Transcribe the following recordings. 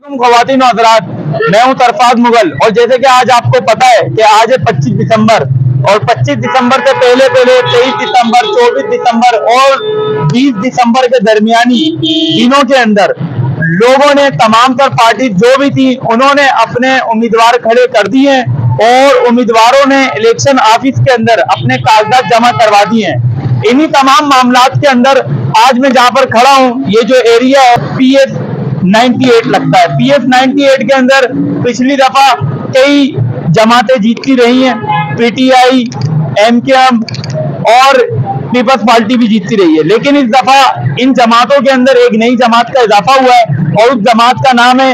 ख़वातीन और हज़रात, मैं हूं तरफात मुगल। और जैसे कि आज आपको पता है कि आज है 25 दिसंबर और 25 दिसंबर से पहले 23 दिसंबर, 24 दिसंबर और 20 दिसंबर के दरमियानी दिनों के अंदर लोगों ने तमाम तर पार्टी जो भी थी उन्होंने अपने उम्मीदवार खड़े कर दिए हैं और उम्मीदवारों ने इलेक्शन ऑफिस के अंदर अपने कागजात जमा करवा दिए हैं। इन्हीं तमाम मामलात के अंदर आज मैं जहां पर खड़ा हूं, ये जो एरिया है PS 98 लगता है। PS 98 के अंदर पिछली दफा कई जमातें जीतती रही हैं, PTI, MKM और पीपल्स पार्टी भी जीतती रही है, लेकिन इस दफा इन जमातों के अंदर एक नई जमात का इजाफा हुआ है और उस जमात का नाम है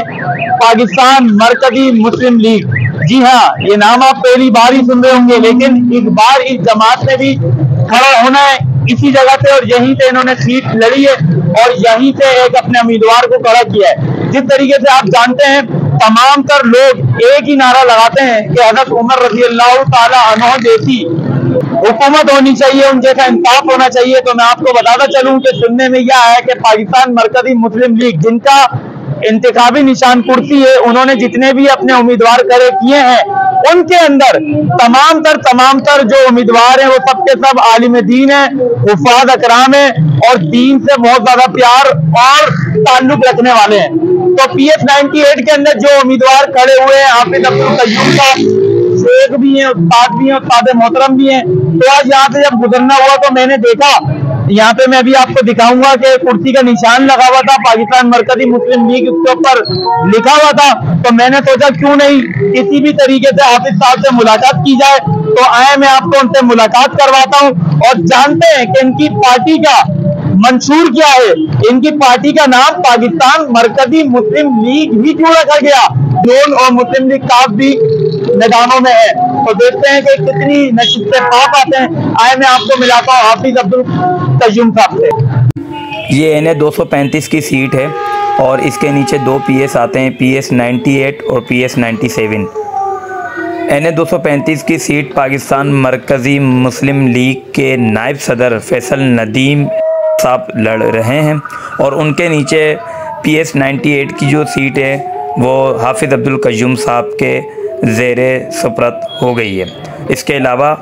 पाकिस्तान मरकजी मुस्लिम लीग। जी हाँ, ये नाम आप पहली बार ही सुन रहे होंगे, लेकिन इस बार इस जमात ने भी खड़ा होना है इसी जगह से और यहीं से इन्होंने सीट लड़ी है और यहीं से एक अपने उम्मीदवार को खड़ा किया है। जिस तरीके से आप जानते हैं तमाम तर लोग एक ही नारा लगाते हैं कि हज़रत उमर रज़ी अल्लाह ताला अन्हु जैसी हुकूमत होनी चाहिए, उन जैसा इंसाफ होना चाहिए। तो मैं आपको बताता चलूं कि सुनने में यह आया कि पाकिस्तान मरकजी मुस्लिम लीग, जिनका इंतखाबी निशान कुर्सी है, उन्होंने जितने भी अपने उम्मीदवार खड़े किए हैं उनके अंदर तमाम तर जो उम्मीदवार हैं वो सबके सब आलिम दीन है, हुफ़ाज़ अकराम है और दीन से बहुत ज्यादा प्यार और ताल्लुक रखने वाले हैं। तो PS 98 के अंदर जो उम्मीदवार खड़े हुए हैं, हाफिज अब्दुल कय्यूम साहब, शेख भी हैं, उस्ताद भी हैं, उस्ताद मोहतरम भी हैं। तो आज यहाँ से जब गुजरना हुआ तो मैंने देखा, यहाँ पे मैं भी आपको दिखाऊंगा कि कुर्सी का निशान लगा हुआ था, पाकिस्तान मरकजी मुस्लिम लीग उसके ऊपर लिखा हुआ था। तो मैंने सोचा क्यों नहीं किसी भी तरीके से हाफिज साहब से मुलाकात की जाए। तो आए मैं आपको उनसे मुलाकात करवाता हूँ और जानते हैं कि इनकी पार्टी का मंशूर क्या है। इनकी पार्टी का नाम पाकिस्तान मरकजी मुस्लिम लीग ही क्यों रखा गया, नून और मुस्लिम लीग काफ भी मैदानों में है। तो देखते हैं कि कितनी नशीब से पाप आते हैं। आए मैं आपको मिलाता हूँ हाफिज अब्दुल कय्यूम साहब से। ये NA 235 की सीट है और इसके नीचे दो PS आते हैं, PS 98 और PS 97। NA 235 की सीट पाकिस्तान मरकज़ी मुस्लिम लीग के नायब सदर फैसल नदीम साहब लड़ रहे हैं और उनके नीचे PS 98 की जो सीट है वो हाफिज अब्दुल कय्यूम साहब के ज़ेरे सुपरत हो गई है। इसके अलावा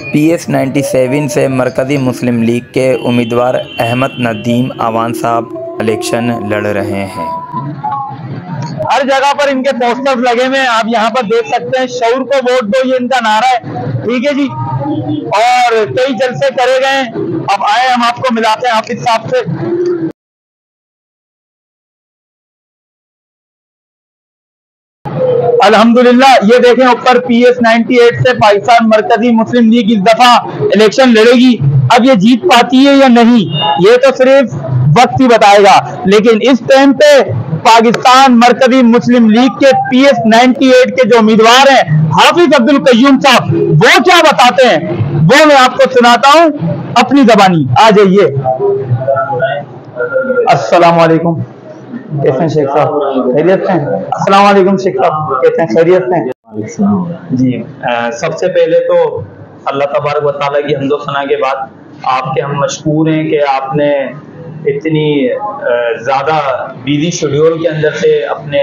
PS 97 से मरकज़ी मुस्लिम लीग के उम्मीदवार अहमद नदीम आवान साहब इलेक्शन लड़ रहे हैं। हर जगह पर इनके पोस्टर्स लगे हुए हैं, आप यहाँ पर देख सकते हैं। शऊर को वोट दो, ये इनका नारा है, ठीक है जी। और कई जलसे करे गए। अब आए हम आपको मिलाते हैं हाफिज साहब से। अल्हम्दुलिल्लाह, ये देखें ऊपर PS 98 से पाकिस्तान मरकजी मुस्लिम लीग इस दफा इलेक्शन लड़ेगी। अब ये जीत पाती है या नहीं, ये तो सिर्फ वक्त ही बताएगा। लेकिन इस टाइम पे पाकिस्तान मरकजी मुस्लिम लीग के PS 98 के जो उम्मीदवार हैं हाफिज अब्दुल कय्यूम साहब, वो क्या बताते हैं वो मैं आपको सुनाता हूं अपनी जबानी। आ जाइए। अस्सलाम वालेकुम, कैसे हैं शेख साहब, खैरियत से हैं? अस्सलाम वालेकुम शेख साहब, कैसे हैं, खैरियत से हैं? जी, सबसे पहले तो अल्लाह तबारक व तआला की हम्दो सना के बाद आपके हम मशकूर हैं कि आपने इतनी ज़्यादा बिजी शेड्यूल के अंदर से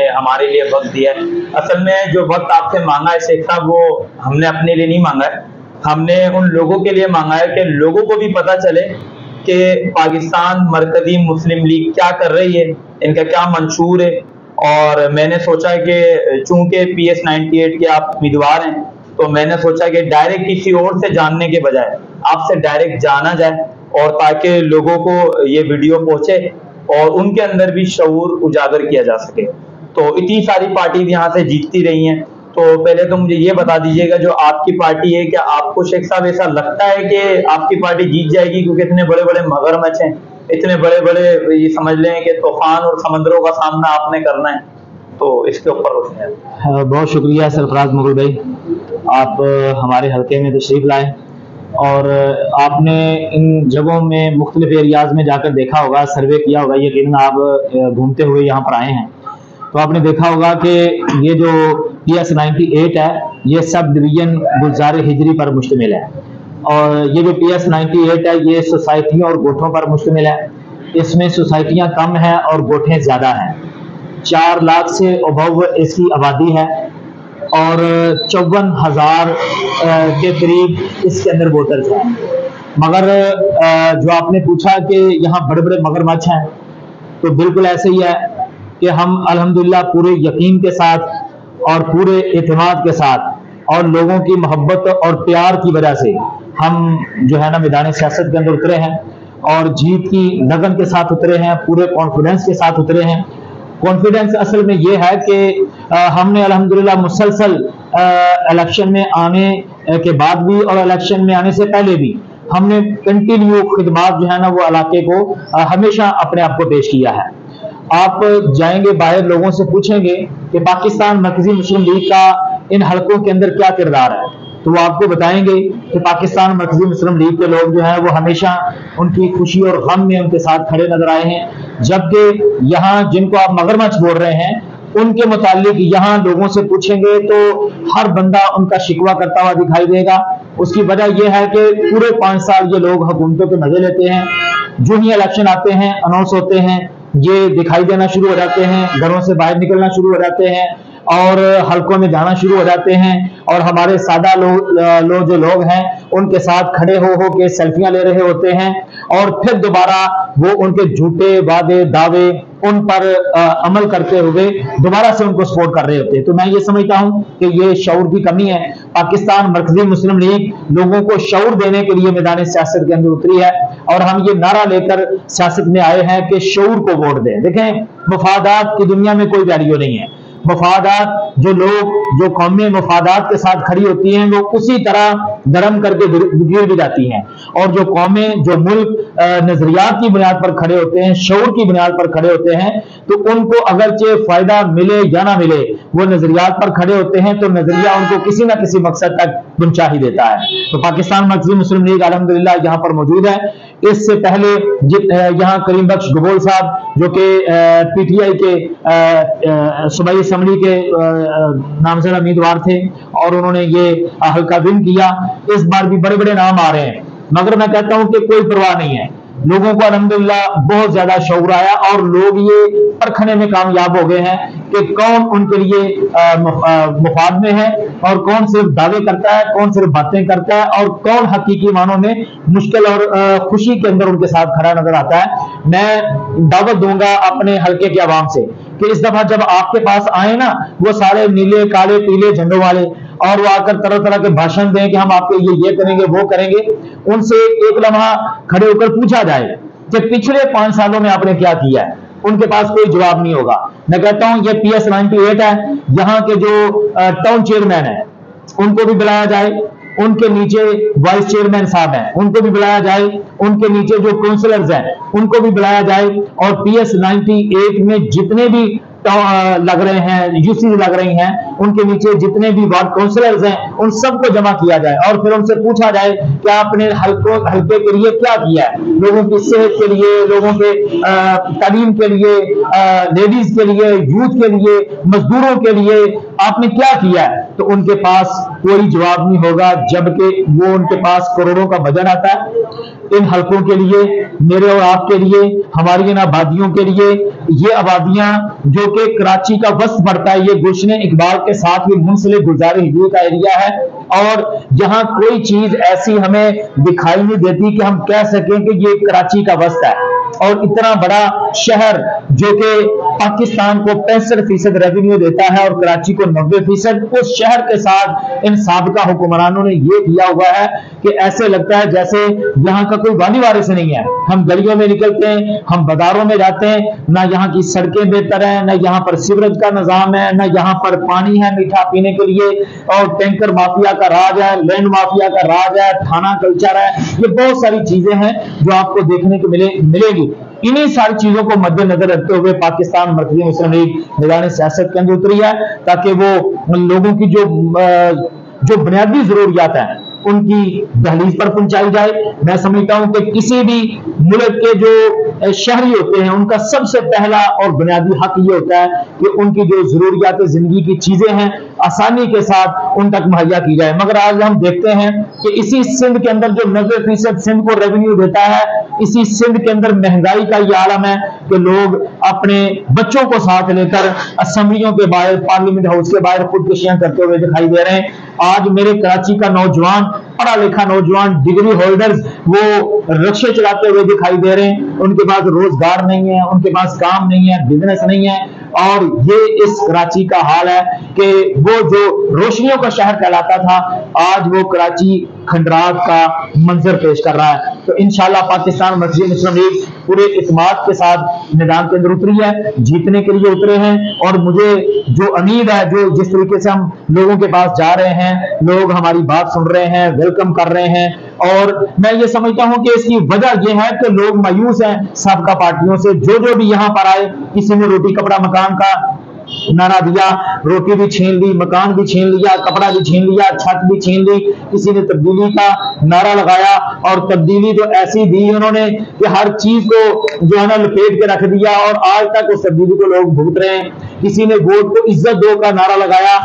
हमारे लिए वक्त दिया है। असल में जो वक्त आपसे मांगा है शेख साहब, वो हमने अपने लिए नहीं मांगा है, हमने उन लोगों के लिए मांगा है कि लोगों को भी पता चले कि पाकिस्तान मरकजी मुस्लिम लीग क्या कर रही है, इनका क्या मंशूर है। और मैंने सोचा कि चूंकि PS 98 के आप उम्मीदवार हैं, तो मैंने सोचा कि डायरेक्ट किसी और से जानने के बजाय आपसे डायरेक्ट जाना जाए और ताकि लोगों को ये वीडियो पहुंचे और उनके अंदर भी शऊर उजागर किया जा सके। तो इतनी सारी पार्टीज यहाँ से जीतती रही हैं, तो पहले तो मुझे ये बता दीजिएगा जो आपकी पार्टी है, क्या आपको शेख साहब ऐसा लगता है कि आपकी पार्टी जीत जाएगी? क्योंकि इतने बड़े बड़े मगरमच्छ हैं, इतने बड़े बड़े ये समझ लें कि तूफान और समंदरों का सामना आपने करना है, तो इसके ऊपर रोशनी। बहुत शुक्रिया सरफराज मुगल भाई, आप हमारे हल्के में तशरीफ लाए और आपने इन जगहों में मुख्तलिफ एरियाज में जाकर देखा होगा, सर्वे किया होगा। यकीनन आप घूमते हुए यहाँ पर आए हैं तो आपने देखा होगा कि ये जो PS 98 है ये सब डिवीजन गुलजार हिजरी पर मुश्तमिल है और ये जो PS 98 है ये सोसाइटियों और गोठों पर मुश्तमिल है। इसमें सोसाइटियाँ कम हैं और गोठें ज़्यादा हैं। 4 लाख से अबव इसकी आबादी है और 54,000 के करीब इसके अंदर वोटर्स हैं। मगर जो आपने पूछा कि यहाँ बड़े बड़े मगरमच्छ हैं, तो बिल्कुल ऐसे ही है कि हम अल्हम्दुलिल्लाह पूरे यकीन के साथ और पूरे एतमाद के साथ और लोगों की मोहब्बत और प्यार की वजह से हम जो है ना मैदान सियासत के अंदर उतरे हैं और जीत की लगन के साथ उतरे हैं, पूरे कॉन्फिडेंस के साथ उतरे हैं। कॉन्फिडेंस असल में ये है कि हमने अल्हम्दुलिल्लाह मुसलसल इलेक्शन में आने के बाद भी और इलेक्शन में आने से पहले भी हमने कंटिन्यू खिदमात जो है ना वो इलाके को हमेशा अपने आप को पेश किया है। आप जाएंगे बाहर, लोगों से पूछेंगे कि पाकिस्तान मरकजी मुस्लिम लीग का इन हलकों के अंदर क्या किरदार है, तो वो आपको बताएंगे कि पाकिस्तान मरकजी मुस्लिम लीग के लोग जो है वो हमेशा उनकी खुशी और गम में उनके साथ खड़े नजर आए हैं। जबकि यहाँ जिनको आप मगरमच्छ बोल रहे हैं, उनके मुतालिक यहाँ लोगों से पूछेंगे तो हर बंदा उनका शिकवा करता हुआ दिखाई देगा। उसकी वजह यह है कि पूरे 5 साल ये लोग हुकूमतों के मजे लेते हैं, जो ही इलेक्शन आते हैं, अनाउंस होते हैं, ये दिखाई देना शुरू हो जाते हैं, घरों से बाहर निकलना शुरू हो जाते हैं और हलकों में जाना शुरू हो जाते हैं और हमारे सादा जो लोग हैं उनके साथ खड़े हो के सेल्फियां ले रहे होते हैं और फिर दोबारा वो उनके झूठे वादे दावे उन पर अमल करते हुए दोबारा से उनको सपोर्ट कर रहे होते हैं। तो मैं ये समझता हूं कि ये शऊर की कमी है। पाकिस्तान मरकजी मुस्लिम लीग लोगों को शऊर देने के लिए मैदान सियासत के अंदर उतरी है और हम ये नारा लेकर सियासत में आए हैं कि शऊर को वोट दें। देखें, मफादात की दुनिया में कोई वैल्यू नहीं है। मफादात जो कौमें मफादात के साथ खड़ी होती हैं वो उसी तरह धर्म करके गिर भी जाती हैं और जो कौमें जो मुल्क नजरियात की बुनियाद पर खड़े होते हैं, शऊर की बुनियाद पर खड़े होते हैं, तो उनको अगरचे फायदा मिले या ना मिले वो नजरियात पर खड़े होते हैं तो नजरिया उनको किसी ना किसी मकसद तक पहुंचा ही देता है। तो पाकिस्तान मरकजी मुस्लिम लीग अल्हम्दुलिल्लाह यहाँ पर मौजूद है। इससे पहले यहाँ करीम बख्श गबोल साहब जो कि पीटीआई के सूबाई असम्बली के नामजद उम्मीदवार थे और उन्होंने ये हल्का विन किया। इस बार भी बड़े बड़े नाम आ रहे हैं, मगर मैं कहता हूं कि कोई परवाह नहीं है। लोगों को अल्हम्दुलिल्लाह बहुत ज्यादा शऊर आया और लोग ये परखने में कामयाब हो गए हैं कि कौन उनके लिए मुफाद में है और कौन सिर्फ दावे करता है, कौन सिर्फ बातें करता है और कौन हकीकी मानों में मुश्किल और खुशी के अंदर उनके साथ खड़ा नजर आता है। मैं दावत दूंगा अपने हल्के के अवाम से कि इस दफा जब आपके पास आए ना वो सारे नीले काले पीले झंडों वाले और वो आकर तरह तरह के भाषण दें कि हम आपके लिए ये करेंगे वो करेंगे, उनसे एक लम्हा खड़े होकर पूछा जाए कि पिछले 5 सालों में आपने क्या किया है, उनके पास कोई जवाब नहीं होगा। मैं कहता हूं ये PS 98 है, यहाँ के जो टाउन चेयरमैन है उनको भी बुलाया जाए, उनके नीचे वाइस चेयरमैन साहब हैं उनको भी बुलाया जाए, उनके नीचे जो काउंसलर्स हैं उनको भी बुलाया जाए और PS 98 में जितने भी लग रहे हैं, यूसी लग रही हैं, उनके नीचे जितने भी वार्ड काउंसलर्स हैं उन सबको जमा किया जाए और फिर उनसे पूछा जाए कि आपने हल्के के लिए क्या किया है, लोगों की सेहत के लिए, लोगों के तालीम के लिए, लेडीज के लिए, यूथ के लिए, मजदूरों के लिए आपने क्या किया है। तो उनके पास कोई जवाब नहीं होगा, जबकि वो उनके पास करोड़ों का बजट आता है इन हलकों के लिए, मेरे और आपके लिए, हमारी इन आबादियों के लिए। ये आबादियां जो कि कराची का वस्त पड़ता है, ये गुलशन इकबाल के साथ ही मुंसलिक गुलजार हिजूर का एरिया है और यहाँ कोई चीज ऐसी हमें दिखाई नहीं देती कि हम कह सकें कि ये कराची का वस्त है। और इतना बड़ा शहर जो कि पाकिस्तान को 65% रेवेन्यू देता है और कराची को 90%, उस शहर के साथ इन साबिका हुक्मरानों ने ये किया हुआ है कि ऐसे लगता है जैसे यहाँ का कोई वाली वारिस नहीं है। हम गलियों में निकलते हैं, हम बाजारों में जाते हैं, ना यहाँ की सड़कें बेहतर हैं, ना यहाँ पर सीवरेज का निजाम है, ना यहाँ पर पानी है मीठा पीने के लिए, और टैंकर माफिया का राज है, लैंड माफिया का राज है, थाना कल्चर है। ये बहुत सारी चीजें हैं जो आपको देखने को मिलेगी। इन्हीं सारी चीजों को मद्देनजर रखते हुए पाकिस्तान मरकजी मुस्लिम लीग मैदान सियासत के अंदर उतरी है ताकि वो लोगों की जो बुनियादी जरूरियात हैं उनकी दहलीज पर पहुंचाई जाए। मैं समझता हूं कि किसी भी मुल्क के जो शहरी होते हैं उनका सबसे पहला और बुनियादी हक ये होता है कि उनकी जो जरूरियात जिंदगी की चीजें हैं आसानी के साथ उन तक मुहैया की जाए। मगर आज हम देखते हैं कि इसी सिंध के अंदर जो 90% सिंध को रेवेन्यू देता है, इसी सिंध के अंदर महंगाई का ये आलम है कि लोग अपने बच्चों को साथ लेकर असेंबलियों के बाहर, पार्लियामेंट हाउस के बाहर खुदकुशियां करते हुए दिखाई दे रहे हैं। आज मेरे कराची का नौजवान, पढ़ा लिखा नौजवान, डिग्री होल्डर्स, वो रिक्शे चलाते हुए दिखाई दे रहे हैं। उनके पास रोजगार नहीं है, उनके पास काम नहीं है, बिजनेस नहीं है। और ये इस कराची का हाल है कि वो जो रोशनियों का शहर कहलाता था, आज वो कराची खंडरात का मंजर पेश कर रहा है। तो इंशाल्लाह पाकिस्तान मर्कज़ी मुस्लिम लीग पूरे इत्मीनान के साथ मैदान के अंदर उतरी है, जीतने के लिए उतरे हैं। और मुझे जो उम्मीद है, जो जिस तरीके से हम लोगों के पास जा रहे हैं, लोग हमारी बात सुन रहे हैं, वेलकम कर रहे हैं, और मैं ये समझता हूं कि इसकी वजह यह है कि लोग मायूस हैं साबका पार्टियों से। जो भी यहां पर आए, किसी ने रोटी कपड़ा मकान का नारा दिया, रोटी भी छीन ली, मकान भी छीन लिया, कपड़ा भी छीन लिया, छत भी छीन ली। किसी ने तब्दीली का नारा लगाया, और तब्दीली तो ऐसी दी उन्होंने कि हर चीज को जो है ना लपेट के रख दिया, और आज तक उस तब्दीली को लोग भुगत रहे हैं। किसी ने वोट को इज्जत दो का नारा लगाया,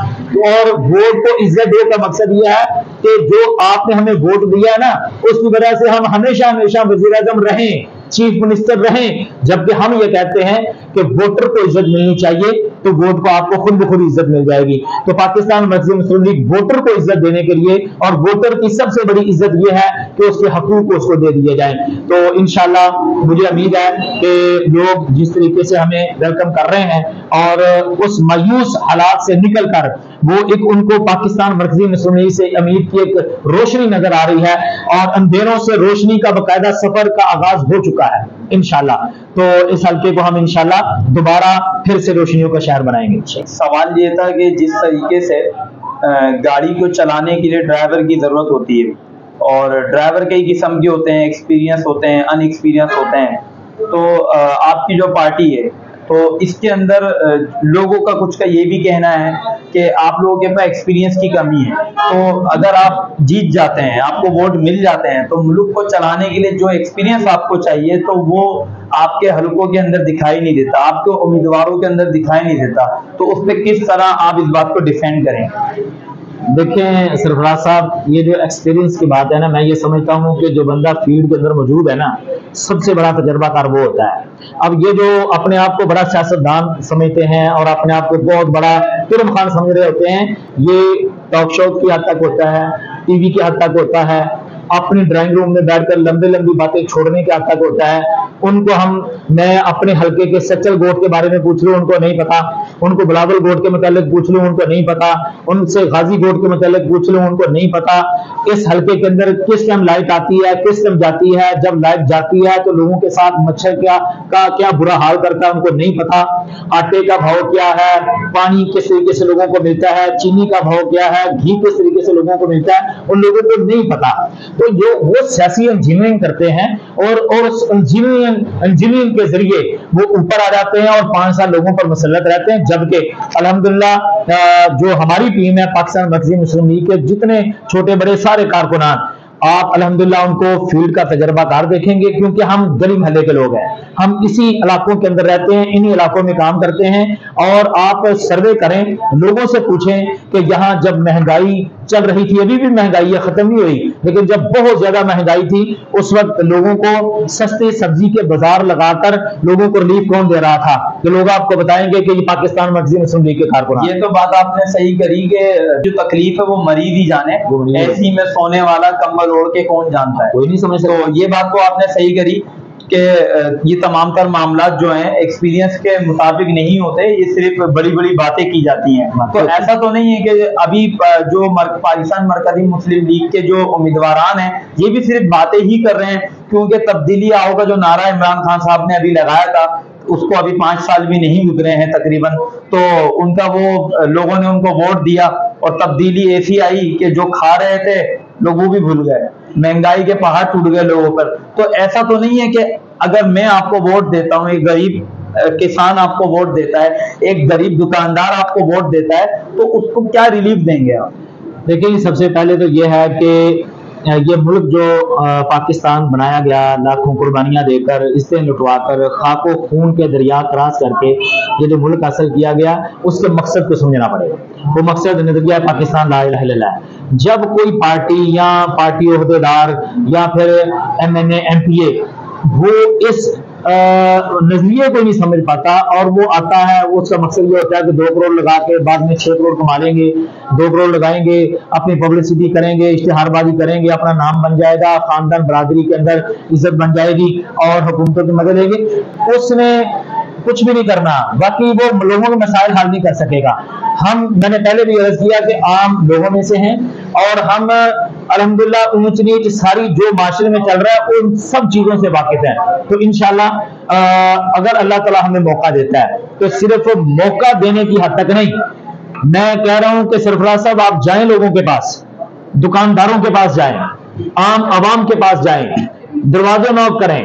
और वोट को इज्जत दो का मकसद यह है कि जो आपने हमें वोट दिया है ना, उसकी वजह से हम हमेशा हमेशा वज़ीर आज़म रहें, चीफ मिनिस्टर रहें। जबकि हम ये कहते हैं कि वोटर को इज्जत मिलनी चाहिए, तो वोट को आपको खुद ब खुद इज्जत मिल जाएगी। तो पाकिस्तान मर्कज़ी मुस्लिम लीग वोटर को इज्जत देने के लिए, और वोटर की सबसे बड़ी इज्जत यह है कि उसके हकूक को उसको दे दिए जाएं। तो इंशाल्लाह मुझे उम्मीद है कि लोग जिस तरीके से हमें वेलकम कर रहे हैं, और उस मायूस हालात से निकल कर वो एक उनको पाकिस्तान मर्कज़ी मुस्लिम लीग से उम्मीद की एक रोशनी नजर आ रही है, और अंधेरों से रोशनी का बकायदा सफर का आगाज हो चुका है इंशाल्लाह। तो इस हल्के को हम इंशाल्लाह दोबारा फिर से रोशनियों का शहर बनाएंगे। सवाल ये था कि जिस तरीके से गाड़ी को चलाने के लिए ड्राइवर की जरूरत होती है, और ड्राइवर कई किस्म के होते हैं, एक्सपीरियंस होते हैं, अनएक्सपीरियंस होते हैं। तो आपकी जो पार्टी है, तो इसके अंदर लोगों का कुछ का ये भी कहना है कि आप लोगों के पास एक्सपीरियंस की कमी है। तो अगर आप जीत जाते हैं, आपको वोट मिल जाते हैं, तो मुल्क को चलाने के लिए जो एक्सपीरियंस आपको चाहिए, तो वो आपके हलकों के अंदर दिखाई नहीं देता, आपके उम्मीदवारों के अंदर दिखाई नहीं देता। तो उस पर किस तरह आप इस बात को डिफेंड करें? देखें सरफराज साहब, ये जो एक्सपीरियंस की बात है ना, मैं ये समझता हूँ कि जो बंदा फील्ड के अंदर मौजूद है ना, सबसे बड़ा तजर्बाकार वो होता है। अब ये जो अपने आप को बड़ा सियासतदान समझते हैं और अपने आप को बहुत बड़ा फिल्म खान समझ रहे होते हैं, ये टॉक शो की हद तक होता है, टीवी की हद तक होता है, अपने ड्राइंग रूम में बैठकर लंबी लंबी बातें छोड़ने के हद तक होता है। उनको मैं अपने हल्के के सच्चल गोट के बारे में पूछ लूं, उनको नहीं पता। उनको बिलावल गोट के मुतालिक पूछ लूं, उनको नहीं पता। उनसे गाजी गोट के मुतालिक पूछ लूं, उनको नहीं पता। इस हल्के के अंदर किस टाइम लाइट आती है, किस टाइम जाती है, जब लाइट जाती है तो लोगों के साथ मच्छर का क्या बुरा हाल करता है, उनको नहीं पता। आटे का भाव क्या है, पानी किस तरीके से लोगों को मिलता है, चीनी का भाव क्या है, घी किस तरीके से लोगों को मिलता है, उन लोगों को नहीं पता। तो जो वो सियासी इंजीनियरिंग करते हैं, और उस इंजीनियरिंग के जरिए वो ऊपर आ जाते हैं और 5 साल लोगों पर मुसल्लत रहते हैं। जबकि अल्हम्दुलिल्लाह जो हमारी टीम है पाकिस्तान मर्कज़ी मुस्लिम लीग के जितने छोटे बड़े सारे कारकुनान, आप अल्हम्दुलिल्लाह उनको फील्ड का तजर्बाकार देखेंगे, क्योंकि हम गली महल्ले के लोग हैं, हम इसी इलाकों के अंदर रहते हैं, इन्हीं इलाकों में काम करते हैं। और आप सर्वे करें, लोगों से पूछें कि यहाँ जब महंगाई चल रही थी, अभी भी महंगाई है, खत्म नहीं हुई, लेकिन जब बहुत ज्यादा महंगाई थी उस वक्त लोगों को सस्ती सब्जी के बाजार लगाकर लोगों को रिलीफ कौन दे रहा था? कि लोग आपको बताएंगे कि ये पाकिस्तान मर्कज़ी मुस्लिम लीग के कारकुनान। ये तो बात आपने सही करी कि जो तकलीफ है वो मरीज ही जाने, ऐसी में सोने वाला कंबल ओढ़ के कौन जानता है, कोई नहीं समझ सकता। तो ये बात तो आपने सही करी कि ये तमाम तर मामला जो हैं एक्सपीरियंस के मुताबिक नहीं होते, ये सिर्फ बड़ी बड़ी बातें की जाती हैं। तो ऐसा तो नहीं है कि अभी जो पाकिस्तान मरकज़ी मुस्लिम लीग के जो उम्मीदवार हैं ये भी सिर्फ बातें ही कर रहे हैं, क्योंकि तब्दीली आओ का जो नारा इमरान खान साहब ने अभी लगाया था उसको अभी 5 साल भी नहीं गुजरे हैं तकरीबन, तो उनका वो लोगों ने उनको वोट दिया और तब्दीली ऐसी आई कि जो खा रहे थे लोग वो भी भूल गए, महंगाई के पहाड़ टूट गए लोगों पर। तो ऐसा तो नहीं है कि अगर मैं आपको वोट देता हूँ, एक गरीब किसान आपको वोट देता है, एक गरीब दुकानदार आपको वोट देता है, तो उसको क्या रिलीफ देंगे आप? देखिए सबसे पहले तो यह है कि ये मुल्क जो पाकिस्तान बनाया गया, लाखों कुर्बानियां देकर, इसे लुटवा कर, खाको खून के दरिया क्रॉस करके ये जो मुल्क हासिल किया गया, उसके मकसद को समझना पड़ेगा। वो मकसद नजरिया पाकिस्तान ला इलाहा इल्लल्लाह है। जब कोई पार्टी या पार्टी ओहदेदार या फिर MNA MPA वो इस नजरिए को नहीं समझ पाता और वो आता है, उसका मकसद ये होता है कि 2 करोड़ लगा के बाद में 6 करोड़ कमा लेंगे, 2 करोड़ लगाएंगे, अपनी पब्लिसिटी करेंगे, इश्तिहारबाजी करेंगे, अपना नाम बन जाएगा, खानदान बरादरी के अंदर इज्जत बन जाएगी और हुकूमतों की मदद लेंगे। उसने कुछ भी नहीं करना, बाकी वो लोगों के मसाइल हल नहीं कर सकेगा। मैंने पहले भी अर्ज किया कि आम लोगों में से हैं और हम अल्हम्दुलिल्लाह ऊंच नीच सारी जो माशरे में चल रहा है उन सब चीजों से वाकिफ हैं। तो इंशाल्लाह अगर अल्लाह ताला हमें मौका देता है तो सिर्फ मौका देने की हद तक नहीं, मैं कह रहा हूं कि सरफराज साहब आप जाएं लोगों के पास, दुकानदारों के पास जाएं, आम आवाम के पास जाएं, दरवाजे नॉक करें,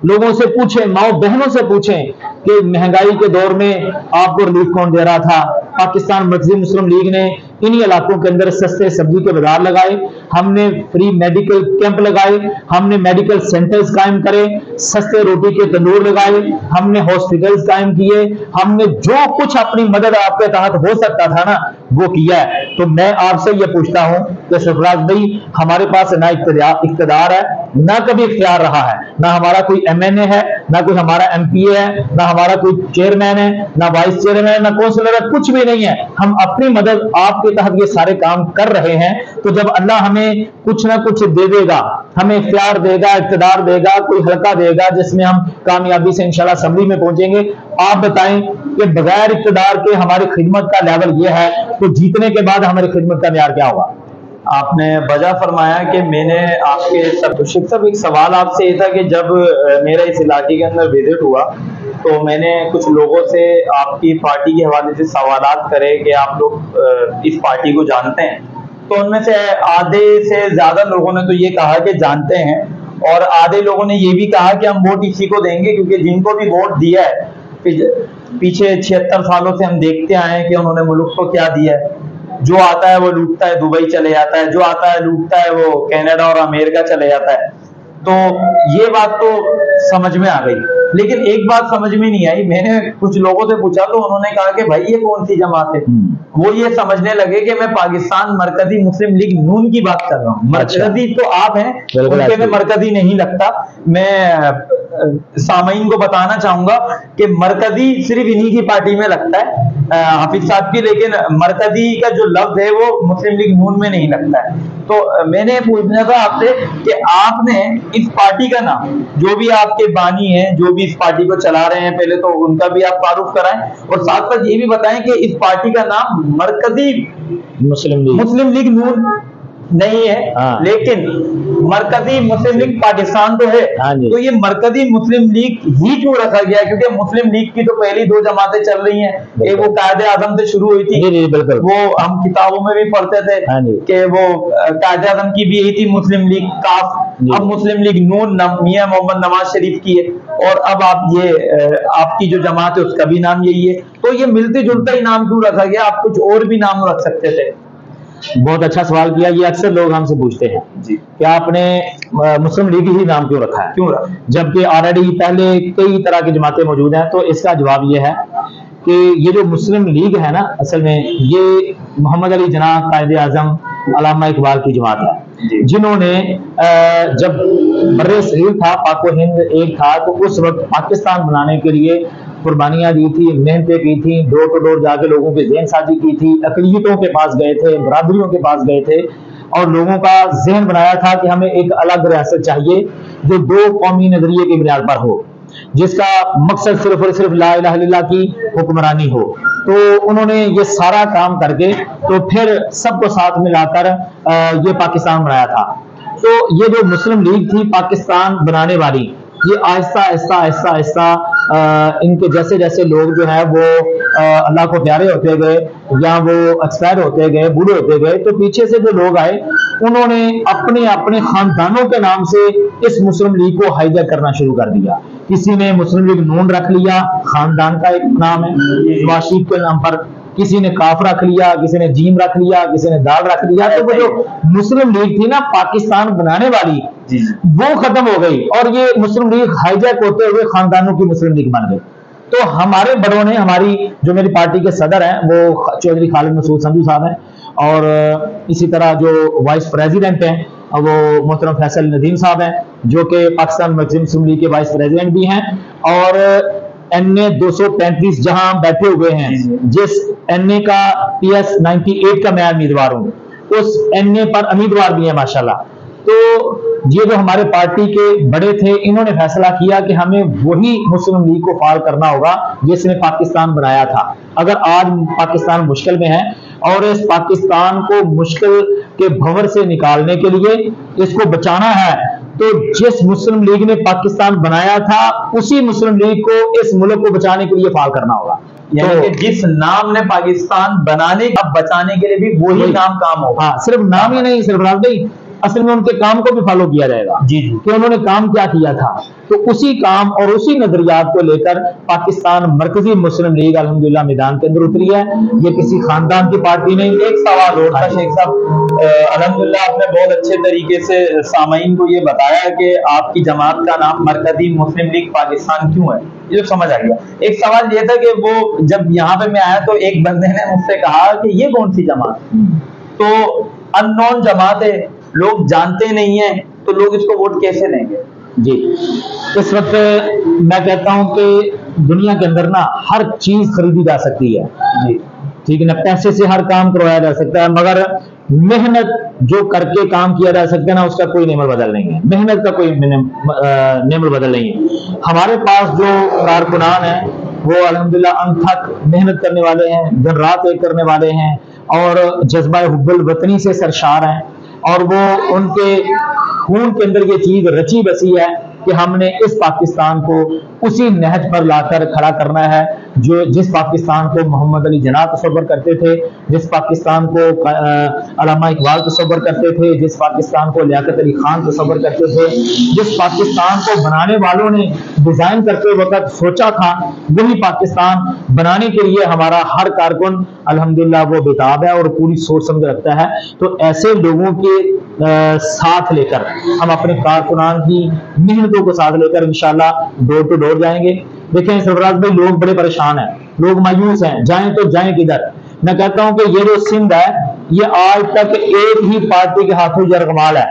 लोगों से पूछें, माओ बहनों से पूछें कि महंगाई के दौर में आपको रिलीफ कौन दे रहा था। पाकिस्तान मरकजी मुस्लिम लीग ने इन्हीं इलाकों के अंदर सस्ते सब्जी के बाजार लगाए, हमने फ्री मेडिकल कैंप लगाए, हमने मेडिकल सेंटर्स कायम करे, सस्ते रोटी के तंदूर लगाए, हमने हॉस्पिटल्स कायम किए, हमने जो कुछ अपनी मदद आपके तहत हो सकता था ना वो किया है। तो मैं आपसे ये पूछता हूं कि सरफराज भाई, हमारे पास ना इख्तियार है, ना कभी इख्तियार रहा है, ना हमारा कोई MNA है, ना कोई हमारा MPA है, ना हमारा कोई चेयरमैन है, ना वाइस चेयरमैन है, ना काउंसिलर है, कुछ भी नहीं है। हम अपनी मदद आपके तहत ये सारे काम कर रहे हैं। तो जब अल्लाह हमें कुछ ना कुछ दे देगा, हमें इख्तियार देगा, इख्तियार देगा, कोई हल्का देगा जिसमें हम कामयाबी से इंशाल्लाह असेंबली में पहुंचेंगे। आप बताएं कि बगैर इख्तियार के हमारी खिदमत का लेवल ये है, तो जीतने के बाद हमारी खिदमत का मेयार क्या होगा? आपने वजह फरमाया कि मैंने आपके सब एक सवाल आपसे ये था कि जब मेरा इस इलाके के अंदर विजिट हुआ तो मैंने कुछ लोगों से आपकी पार्टी के हवाले से सवालात करे कि आप लोग इस पार्टी को जानते हैं, तो उनमें से आधे से ज्यादा लोगों ने तो ये कहा कि जानते हैं और आधे लोगों ने ये भी कहा कि हम वोट इसी को देंगे क्योंकि जिनको भी वोट दिया है पीछे 76 सालों से हम देखते आए हैं कि उन्होंने मुल्क को क्या दिया है। जो आता है वो लूटता है, दुबई चले जाता है, जो आता है लूटता है वो कनाडा और अमेरिका चले जाता है। तो ये बात तो समझ में आ गई, लेकिन एक बात समझ में नहीं आई। मैंने कुछ लोगों से पूछा तो उन्होंने कहा कि भाई ये कौन सी जमात है। वो ये समझने लगे कि मैं पाकिस्तान मरकजी मुस्लिम लीग नून की बात कर रहा हूँ। मरकजी तो आप हैं, उनके में मरकजी नहीं लगता। मैं सामईन को बताना चाहूंगा कि मरकजी सिर्फ इन्हीं की पार्टी में लगता है, हाफिज साहब की, लेकिन मरकजी का जो लफ्ज है वो मुस्लिम लीग नून में नहीं लगता है। तो मैंने पूछना था आपसे कि आपने इस पार्टी का नाम, जो भी आपके बानी हैं, जो भी इस पार्टी को चला रहे हैं, पहले तो उनका भी आप तारुफ कराएं और साथ साथ ये भी बताएं कि इस पार्टी का नाम मरकजी मुस्लिम लीग नून नहीं है, लेकिन मरकजी मुस्लिम लीग पाकिस्तान तो है। तो ये मरकजी मुस्लिम लीग ही क्यों रखा गया? क्योंकि मुस्लिम लीग की तो पहली 2 जमातें चल रही हैं। एक वो कायदे आजम से शुरू हुई थी, वो हम किताबों में भी पढ़ते थे कि वो कायदे आजम की भी यही थी मुस्लिम लीग काफ। अब मुस्लिम लीग नून मियां मोहम्मद नवाज शरीफ की है और अब आप ये आपकी जो जमात है उसका भी नाम यही है। तो ये मिलते जुलता ही नाम क्यों रखा गया? आप कुछ और भी नाम रख सकते थे। बहुत अच्छा सवाल किया। ये अक्सर लोग हमसे पूछते हैं जी कि आपने मुस्लिम लीग ही नाम क्यों रखा है, क्यों रखा, जबकि ऑलरेडी पहले कई तरह की जमातें मौजूद हैं। तो इसका जवाब ये है कि ये जो मुस्लिम लीग है ना, असल में ये मोहम्मद अली जिन्नाह कायदे आजम अल्लामा इकबाल की जमात है, जिन्होंने जब बर्रे सगीर था, पाको हिंद एक था, तो उस वक्त पाकिस्तान बनाने के लिए कुर्बानियां दी थी, मेहनतें की थी, डोर टू डोर जाके लोगों की ज़हन साजी की थी, अक़लियतों के पास गए थे, बरादरियों के पास गए थे और लोगों का जहन बनाया था कि हमें एक अलग रियासत चाहिए जो 2 कौमी नजरिए की बुनियाद पर हो, जिसका मकसद सिर्फ और सिर्फ ला इलाहा इल्लल्लाह की हुक्मरानी हो। तो उन्होंने ये सारा काम करके तो फिर सबको साथ मिलाकर ये पाकिस्तान बनाया था। तो ये जो मुस्लिम लीग थी पाकिस्तान बनाने वाली, ये आहिस्ता आहिस्ता आहिस्ता आहिस्ता इनके जैसे जैसे लोग जो है वो अल्लाह को प्यारे होते गए या वो एक्सपायर होते गए, बूढ़े होते गए, तो पीछे से जो लोग आए उन्होंने अपने अपने खानदानों के नाम से इस मुस्लिम लीग को हाईजैक करना शुरू कर दिया। किसी ने मुस्लिम लीग नून रख लिया, खानदान का एक नाम है, नवाज शरीफ के नाम पर, किसी ने काफ रख लिया, किसी ने जीम रख लिया, किसी ने दाल रख लिया। तो वो जो मुस्लिम लीग थी ना पाकिस्तान बनाने वाली, वो खत्म हो गई और ये मुस्लिम लीग हाईजैक होते हुए खानदानों की मुस्लिम लीग बन गई। तो हमारे बड़ों ने, हमारी जो मेरी पार्टी के सदर हैं वो चौधरी खालिद मसूद संधू साहब हैं, और इसी तरह जो वाइस प्रेसिडेंट हैं वो मोहतरम फैसल नदीम साहब हैं, जो कि पाकिस्तान मुस्लिम लीग के वाइस प्रेसिडेंट भी हैं, और NA 235 जहां बैठे हुए हैं, जिस NA का PS 98 का मैं उम्मीदवार हूं, उस NA पर उम्मीदवार भी है माशाल्लाह। तो ये जो हमारे पार्टी के बड़े थे, इन्होंने फैसला किया कि हमें वही मुस्लिम लीग को फाल करना होगा जिसने पाकिस्तान बनाया था। अगर आज पाकिस्तान मुश्किल में है और इस पाकिस्तान को मुश्किल के भंवर से निकालने के लिए इसको बचाना है, तो जिस मुस्लिम लीग ने पाकिस्तान बनाया था उसी मुस्लिम लीग को इस मुल्क को बचाने के लिए फाल करना होगा। यानी कि जिस नाम ने पाकिस्तान बनाने अब बचाने के लिए भी वही नाम काम होगा। हाँ, सिर्फ नाम ही नहीं, सिर्फ नहीं, असल में उनके काम को भी फॉलो किया जाएगा जी कि उन्होंने काम क्या किया था। तो उसी काम और उसी नजरियात को लेकर पाकिस्तान मरकजी मुस्लिम लीग अल्हम्दुलिल्लाह मैदान के अंदर उतरी है। ये किसी खानदान की पार्टी नहीं। एक सवाल और था शेख साहब, अल्हम्दुलिल्लाह आपने बहुत अच्छे तरीके से सामाईन को ये बताया कि आपकी जमात का नाम मरकजी मुस्लिम लीग पाकिस्तान क्यों है, ये तो समझ आ गया। एक सवाल ये था कि वो जब यहाँ पे मैं आया तो एक बंदे ने मुझसे कहा कि ये कौन सी जमात, तो अननोन जमात है, लोग जानते नहीं है, तो लोग इसको वोट कैसे देंगे? जी, इस वक्त मैं कहता हूं कि दुनिया के अंदर ना हर चीज खरीदी जा सकती है जी, ठीक है ना, पैसे से हर काम करवाया जा सकता है, मगर मेहनत जो करके काम किया जा सकता है ना, उसका कोई नेमल बदल नहीं है। मेहनत का कोई नेमल बदल नहीं है। हमारे पास जो कारकुनान है वो अल्हम्दुलिल्लाह अनथक मेहनत करने वाले हैं, दिन रात एक करने वाले हैं, और जज्बा हुब्बुल वतनी से सरशार हैं, और वो उनके खून के अंदर ये चीज रची बसी है कि हमने इस पाकिस्तान को उसी नहज पर लाकर खड़ा करना है जो जिस पाकिस्तान को मोहम्मद अली जिन्ना तस्वर करते थे, जिस पाकिस्तान को अल्लामा इकबाल तस्वर करते थे, जिस पाकिस्तान को लियाकत अली खान तस्वर करते थे, जिस पाकिस्तान को बनाने वालों ने डिजाइन करते वक्त सोचा था, वही पाकिस्तान बनाने के लिए हमारा हर कारकुन अल्हम्दुलिल्लाह वो बेताब है और पूरी सोच समझ रखता है। तो ऐसे लोगों के साथ लेकर हम अपने कारकुनान की मेहनतों को साथ लेकर इंशाल्लाह डोर टू डोर जाएंगे। देखें सरफराज भाई, लोग बड़े परेशान हैं, लोग मायूस हैं, जाएं तो जाएं किधर। मैं कहता हूं कि ये जो सिंध है ये आज तक एक ही पार्टी के हाथों यरगमाल है।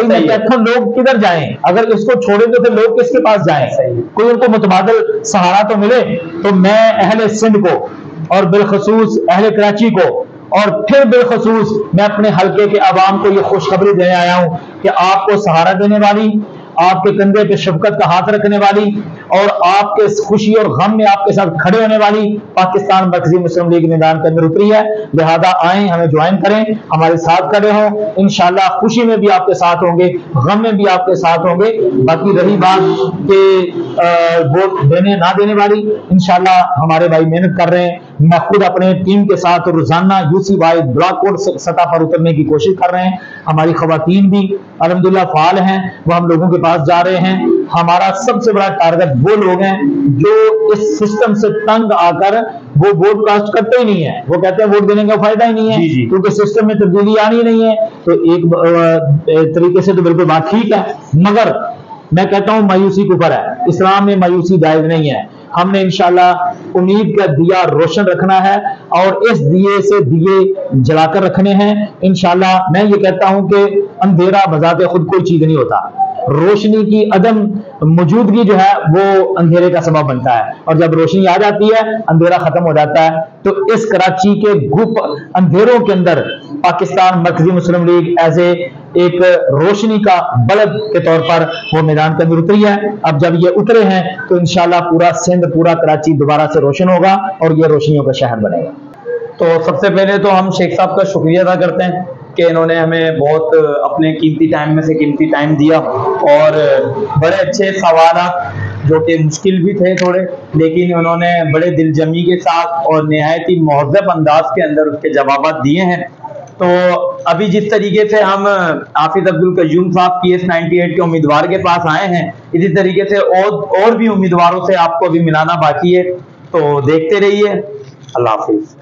मैं कहता हूं लोग किधर जाएं, अगर इसको छोड़ेंगे तो लोग किसके पास जाएं? कोई उनको मुतबादिल सहारा तो मिले। तो मैं अहले सिंध को और बिलखसूस अहले कराची को और फिर बिलखसूस मैं अपने हल्के के अवाम को ये खुशखबरी देने आया हूं कि आपको सहारा देने वाली, आपके कंधे पे शफकत का हाथ रखने वाली और आपके खुशी और गम में आपके साथ खड़े होने वाली पाकिस्तान मरकजी मुस्लिम लीग मैदान के अंदर उतरी है। लिहाजा आए, हमें ज्वाइन करें, हमारे साथ खड़े हों। इंशाल्लाह खुशी में भी आपके साथ होंगे, गम में भी आपके साथ होंगे। बाकी रही बात कि वोट देने ना देने वाली, इंशाल्लाह हमारे भाई मेहनत कर रहे हैं। मैं खुद अपने टीम के साथ रोजाना यूसी वाइज ब्लॉक कोड सतह पर उतरने की कोशिश कर रहे हैं। हमारी खवातीन भी अल्हम्दुलिल्लाह फाल हैं, वो हम लोगों के पास जा रहे हैं। हमारा सबसे बड़ा टारगेट वो लोग हैं जो इस सिस्टम से तंग आकर वो वोट कास्ट करते ही नहीं है, वो कहते हैं वोट देने का फायदा ही नहीं है क्योंकि सिस्टम में तब्दीली आनी नहीं है। तो एक तरीके से तो बिल्कुल बात ठीक है, मगर मैं कहता हूं मायूसी के ऊपर है। इस्लाम में मायूसी जायज नहीं है। हमने इंशाल्लाह उम्मीद का दिया रोशन रखना है और इस दिए से दिए जलाकर रखने हैं इंशाल्लाह। मैं ये कहता हूं कि अंधेरा बजाते खुद कोई चीज नहीं होता, रोशनी की अदम मौजूदगी जो है वो अंधेरे का सबब बनता है, और जब रोशनी आ जाती है अंधेरा खत्म हो जाता है। तो इस कराची के गुप अंधेरों के अंदर पाकिस्तान मरकजी मुस्लिम लीग एज एक रोशनी का बल्ब के तौर पर वो मैदान के अंदर उतरी है। अब जब ये उतरे हैं तो इंशाल्लाह पूरा सिंध, पूरा कराची दोबारा से रोशन होगा और ये रोशनियों का शहर बनेगा। तो सबसे पहले तो हम शेख साहब का शुक्रिया अदा करते हैं कि इन्होंने हमें बहुत अपने कीमती टाइम में से कीमती टाइम दिया और बड़े अच्छे सवाल जो कि मुश्किल भी थे थोड़े, लेकिन उन्होंने बड़े दिलजमी के साथ और निहायत ही महज़्ज़ब अंदाज के अंदर उसके जवाब दिए हैं। तो अभी जिस तरीके से हम हाफिज अब्दुल कय्यूम साहब PS 98 के उम्मीदवार के पास आए हैं, इसी तरीके से और भी उम्मीदवारों से आपको अभी मिलाना बाकी है। तो देखते रहिए اللہ حافظ.